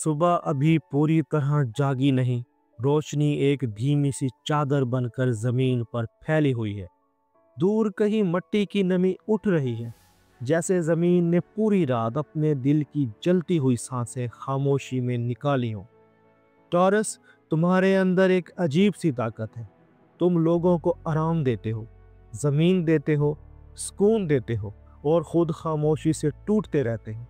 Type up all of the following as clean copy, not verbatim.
सुबह अभी पूरी तरह जागी नहीं। रोशनी एक धीमी सी चादर बनकर जमीन पर फैली हुई है। दूर कहीं मिट्टी की नमी उठ रही है, जैसे जमीन ने पूरी रात अपने दिल की जलती हुई सांसें खामोशी में निकाली हों। टॉरस, तुम्हारे अंदर एक अजीब सी ताकत है। तुम लोगों को आराम देते हो, जमीन देते हो, सुकून देते हो और खुद खामोशी से टूटते रहते हो।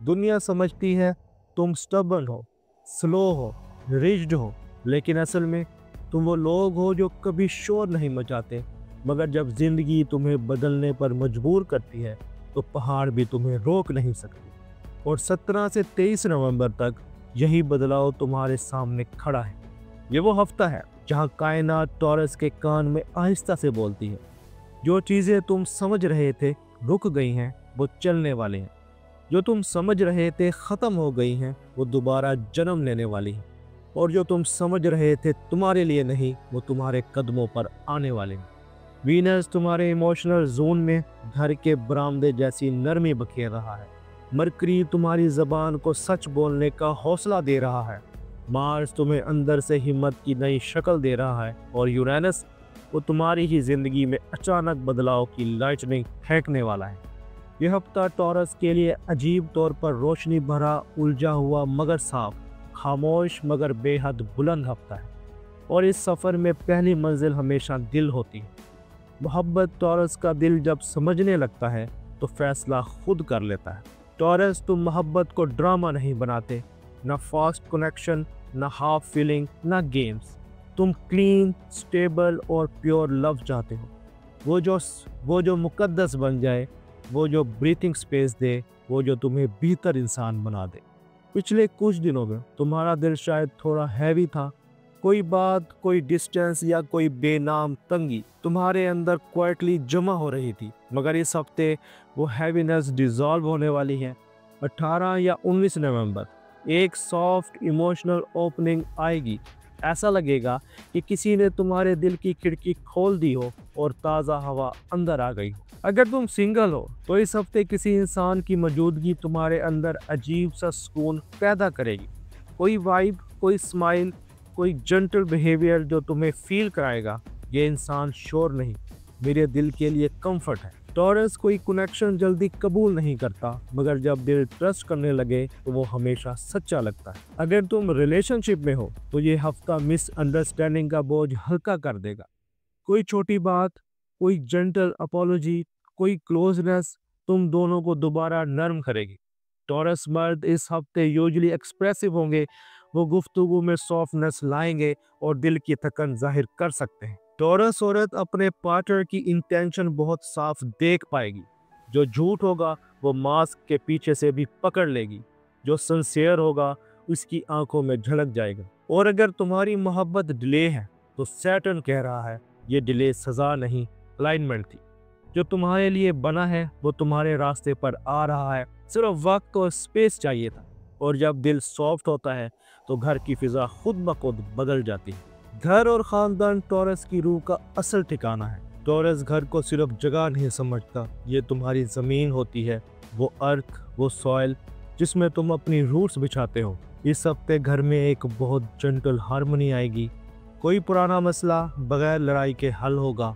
दुनिया समझती है तुम स्टबर्न हो, स्लो हो, रिज्ड हो, लेकिन असल में तुम वो लोग हो जो कभी शोर नहीं मचाते। मगर जब जिंदगी तुम्हें बदलने पर मजबूर करती है तो पहाड़ भी तुम्हें रोक नहीं सकते। और 17 से 23 नवंबर तक यही बदलाव तुम्हारे सामने खड़ा है। ये वो हफ्ता है जहाँ कायनात टॉरस के कान में आहिस्ता से बोलती है, जो चीज़ें तुम समझ रहे थे रुक गई हैं वो चलने वाले हैं। जो तुम समझ रहे थे ख़त्म हो गई हैं वो दोबारा जन्म लेने वाली हैं। और जो तुम समझ रहे थे तुम्हारे लिए नहीं, वो तुम्हारे कदमों पर आने वाले हैं। वीनस तुम्हारे इमोशनल जोन में घर के बरामदे जैसी नरमी बखेर रहा है। मरकरी तुम्हारी ज़बान को सच बोलने का हौसला दे रहा है। मार्स तुम्हें अंदर से हिम्मत की नई शक्ल दे रहा है। और यूरेनस, वो तुम्हारी ही ज़िंदगी में अचानक बदलाव की लाइटनिंग फेंकने वाला है। यह हफ्ता टॉरस के लिए अजीब तौर पर रोशनी भरा, उलझा हुआ मगर साफ, खामोश मगर बेहद बुलंद हफ्ता है। और इस सफ़र में पहली मंजिल हमेशा दिल होती है। मोहब्बत टॉरस का दिल जब समझने लगता है तो फैसला खुद कर लेता है। टॉरस, तुम मोहब्बत को ड्रामा नहीं बनाते, ना फास्ट कनेक्शन, ना हाफ फीलिंग, ना गेम्स। तुम क्लीन, स्टेबल और प्योर लव चाहते हो। वो जो मुकद्दस बन जाए, वो जो ब्रीथिंग स्पेस दे, वो जो तुम्हें बेहतर इंसान बना दे। पिछले कुछ दिनों में तुम्हारा दिल शायद थोड़ा हैवी था। कोई बात, कोई डिस्टेंस या कोई बेनाम तंगी तुम्हारे अंदर क्वाइटली जमा हो रही थी। मगर इस हफ्ते वो हैवीनेस डिसॉल्व होने वाली है। 18 या 19 नवंबर एक सॉफ्ट इमोशनल ओपनिंग आएगी। ऐसा लगेगा कि किसी ने तुम्हारे दिल की खिड़की खोल दी हो और ताज़ा हवा अंदर आ गई हो। अगर तुम सिंगल हो तो इस हफ्ते किसी इंसान की मौजूदगी तुम्हारे अंदर अजीब सा सुकून पैदा करेगी। कोई वाइब, कोई स्माइल, कोई जेंटल बिहेवियर जो तुम्हें फील कराएगा ये इंसान शोर नहीं, मेरे दिल के लिए कंफर्ट है। टॉरस कोई कनेक्शन जल्दी कबूल नहीं करता, मगर जब दिल ट्रस्ट करने लगे तो वो हमेशा सच्चा लगता है। अगर तुम रिलेशनशिप में हो तो ये हफ्ता मिसअंडरस्टैंडिंग का बोझ हल्का कर देगा। कोई छोटी बात, कोई जेंटल अपॉलॉजी, कोई क्लोजनेस तुम दोनों को दोबारा नर्म करेगी। टॉरस मर्द इस हफ्ते यूजुअली एक्सप्रेसिव होंगे। वो गुफ्तगू में सॉफ्टनेस लाएंगे और दिल की थकन जाहिर कर सकते हैं। टॉरस औरत अपने पार्टनर की इंटेंशन बहुत साफ देख पाएगी। जो झूठ होगा वो मास्क के पीछे से भी पकड़ लेगी। जो सिंसियर होगा उसकी आंखों में झलक जाएगा। और अगर तुम्हारी मोहब्बत डिले है तो सैटर्न कह रहा है ये डिले सजा नहीं, अलाइनमेंट थी। जो तुम्हारे लिए बना है वो तुम्हारे रास्ते पर आ रहा है, सिर्फ वक्त और स्पेस चाहिए था। और जब दिल सॉफ्ट होता है तो घर की फिजा खुद ब खुद बदल जाती है। घर और खानदान टॉरस की रूह का असल ठिकाना है। टॉरस घर को सिर्फ जगह नहीं समझता, ये तुम्हारी ज़मीन होती है, वो अर्थ, वो सॉइल जिसमें तुम अपनी रूट्स बिछाते हो। इस हफ्ते घर में एक बहुत जेंटल हार्मनी आएगी। कोई पुराना मसला बगैर लड़ाई के हल होगा।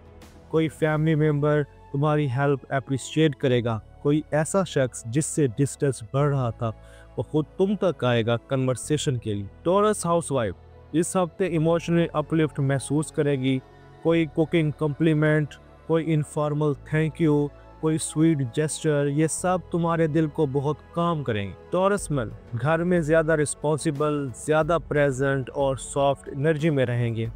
कोई फैमिली मेम्बर तुम्हारी हेल्प अप्रिशिएट करेगा। कोई ऐसा शख्स जिससे डिस्टेंस बढ़ रहा था वो खुद तुम तक आएगा कन्वर्सेशन के लिए। टॉरस हाउसवाइफ इस हफ्ते इमोशनली अपलिफ्ट महसूस करेगी। कोई कुकिंग कम्प्लीमेंट, कोई इनफॉर्मल थैंक यू, कोई स्वीट जेस्चर, ये सब तुम्हारे दिल को बहुत काम करेंगे। टॉरस मैन घर में ज़्यादा रिस्पॉन्सिबल, ज़्यादा प्रेजेंट और सॉफ्ट एनर्जी में रहेंगे।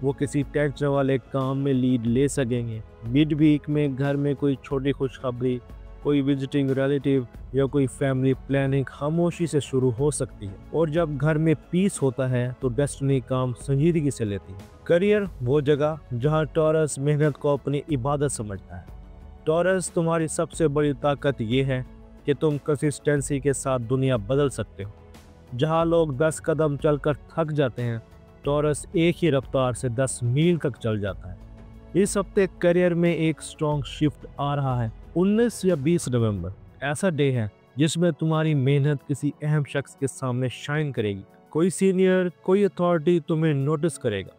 वो किसी टेंशन वाले काम में लीड ले सकेंगे। मिड वीक में घर में कोई छोटी खुशखबरी, कोई विजिटिंग रिलेटिव या कोई फैमिली प्लानिंग खामोशी से शुरू हो सकती है। और जब घर में पीस होता है तो डेस्टिनी काम संजीदगी से लेती है। करियर वो जगह जहां टॉरस मेहनत को अपनी इबादत समझता है। टॉरस, तुम्हारी सबसे बड़ी ताकत ये है कि तुम कंसिस्टेंसी के साथ दुनिया बदल सकते हो। जहां लोग 10 कदम चलकर थक जाते हैं, टॉरस एक ही रफ्तार से 10 मील तक चल जाता है। इस हफ्ते करियर में एक स्ट्रॉन्ग शिफ्ट आ रहा है। 19 या 20 नवंबर ऐसा डे है जिसमें तुम्हारी मेहनत किसी अहम शख्स के सामने शाइन करेगी। कोई सीनियर, कोई अथॉरिटी तुम्हें नोटिस करेगा।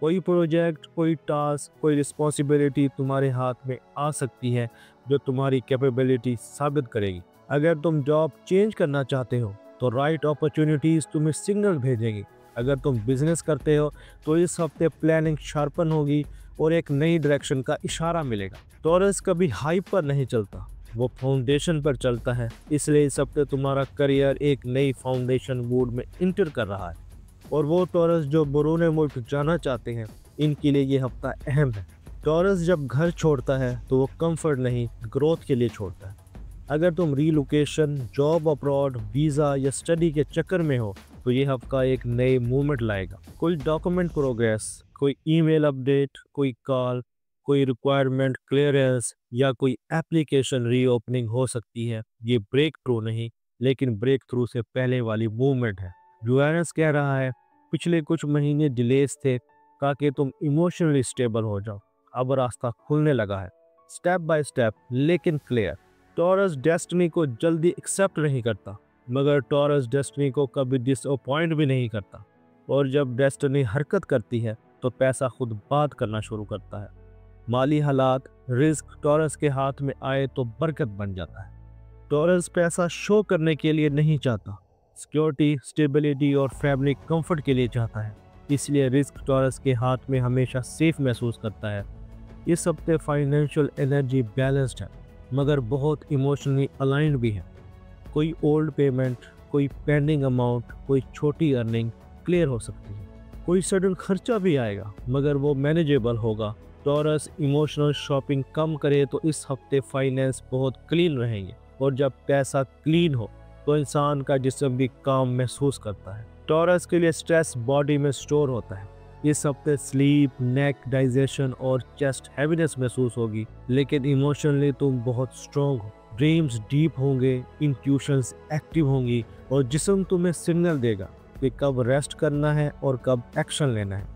कोई प्रोजेक्ट, कोई टास्क, कोई रिस्पॉन्सिबिलिटी तुम्हारे हाथ में आ सकती है जो तुम्हारी कैपेबिलिटी साबित करेगी। अगर तुम जॉब चेंज करना चाहते हो तो राइट अपॉर्चुनिटीज़ तुम्हें सिग्नल भेजेंगी। अगर तुम बिजनेस करते हो तो इस हफ्ते प्लानिंग शार्पन होगी और एक नई डायरेक्शन का इशारा मिलेगा। टॉरस कभी हाइप पर नहीं चलता, वो फाउंडेशन पर चलता है। इसलिए इस हफ्ते तुम्हारा करियर एक नई फाउंडेशन मूड में इंटर कर रहा है। और वो टॉरस जो बरूने मुल्क जाना चाहते हैं, इनके लिए ये हफ्ता अहम है। टॉरस जब घर छोड़ता है तो वो कंफर्ट नहीं, ग्रोथ के लिए छोड़ता है। अगर तुम रीलोकेशन, जॉब अब्रॉड, वीज़ा या स्टडी के चक्कर में हो तो ये हफ्ता एक नए मूवमेंट लाएगा। कोई डॉक्यूमेंट प्रोग्रेस, कोई ईमेल अपडेट, कोई कॉल, कोई रिक्वायरमेंट क्लियरेंस या कोई एप्लीकेशन रीओपनिंग हो सकती है। ये ब्रेक थ्रू नहीं, लेकिन ब्रेक थ्रू से पहले वाली मूवमेंट है। यूएनएस कह रहा है पिछले कुछ महीने डिलेस थे ताकि तुम इमोशनली स्टेबल हो जाओ। अब रास्ता खुलने लगा है, स्टेप बाय स्टेप लेकिन क्लियर। टॉरस डेस्टिनी को जल्दी एक्सेप्ट नहीं करता, मगर टॉरस डेस्टिनी को कभी डिसअपॉइंट भी नहीं करता। और जब डेस्टिनी हरकत करती है तो पैसा खुद बात करना शुरू करता है। माली हालात, रिस्क टॉरस के हाथ में आए तो बरकत बन जाता है। टॉरस पैसा शो करने के लिए नहीं चाहता, सिक्योरिटी, स्टेबिलिटी और फैमिली कंफर्ट के लिए चाहता है। इसलिए रिस्क टॉरस के हाथ में हमेशा सेफ महसूस करता है। इस हफ्ते फाइनेंशियल एनर्जी बैलेंस्ड है, मगर बहुत इमोशनली अलाइंड भी है। कोई ओल्ड पेमेंट, कोई पेंडिंग अमाउंट, कोई छोटी अर्निंग क्लियर हो सकती है। कोई सडन खर्चा भी आएगा, मगर वो मैनेजेबल होगा। टॉरस इमोशनल शॉपिंग कम करे तो इस हफ्ते फाइनेंस बहुत क्लीन रहेंगे। और जब पैसा क्लीन हो तो इंसान का जिस्म भी काम महसूस करता है। टॉरस के लिए स्ट्रेस बॉडी में स्टोर होता है। इस हफ्ते स्लीप, नेक डाइजेशन और चेस्ट हैवीनेस महसूस होगी, लेकिन इमोशनली तुम बहुत स्ट्रॉन्ग हो। ड्रीम्स डीप होंगे, इंट्यूशंस एक्टिव होंगी और जिस्म तुम्हें सिग्नल देगा कि कब रेस्ट करना है और कब एक्शन लेना है।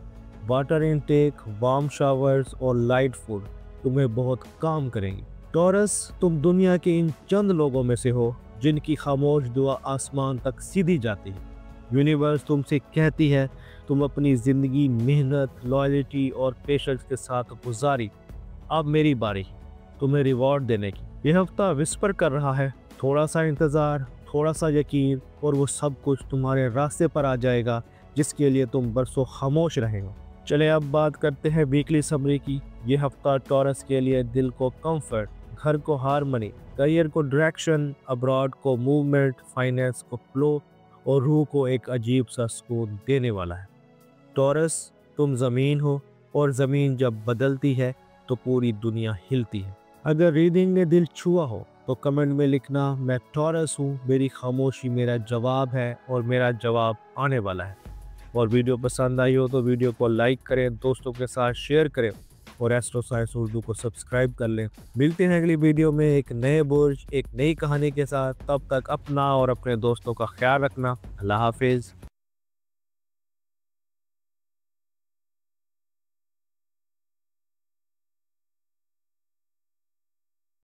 वाटर इनटेक, वार्म शावर्स और लाइट फूड तुम्हें बहुत काम करेंगी। टॉरस, तुम दुनिया के इन चंद लोगों में से हो जिनकी खामोश दुआ आसमान तक सीधी जाती है। यूनिवर्स तुमसे कहती है तुम अपनी ज़िंदगी मेहनत, लॉयल्टी और पेशेंस के साथ गुजारी। अब मेरी बारी तुम्हें रिवॉर्ड देने की। यह हफ्ता विस्पर कर रहा है, थोड़ा सा इंतज़ार, थोड़ा सा यकीन और वो सब कुछ तुम्हारे रास्ते पर आ जाएगा जिसके लिए तुम बरसों खामोश रहेंगे। चले अब बात करते हैं वीकली समरी की। ये हफ्ता टॉरस के लिए दिल को कंफर्ट, घर को हारमनी, करियर को डायरेक्शन, अब्रॉड को मूवमेंट, फाइनेंस को फ्लो और रूह को एक अजीब सा सुकून देने वाला है। टॉरस, तुम ज़मीन हो और ज़मीन जब बदलती है तो पूरी दुनिया हिलती है। अगर रीडिंग ने दिल छुआ हो तो कमेंट में लिखना मैं टॉरस हूँ, मेरी खामोशी मेरा जवाब है और मेरा जवाब आने वाला है। और वीडियो पसंद आई हो तो वीडियो को लाइक करें, दोस्तों के साथ शेयर करें और एस्ट्रो साइंस उर्दू को सब्सक्राइब कर लें। मिलते हैं अगली वीडियो में एक नए बुर्ज, एक नई कहानी के साथ। तब तक अपना और अपने दोस्तों का ख्याल रखना। अल्लाह हाफिज़।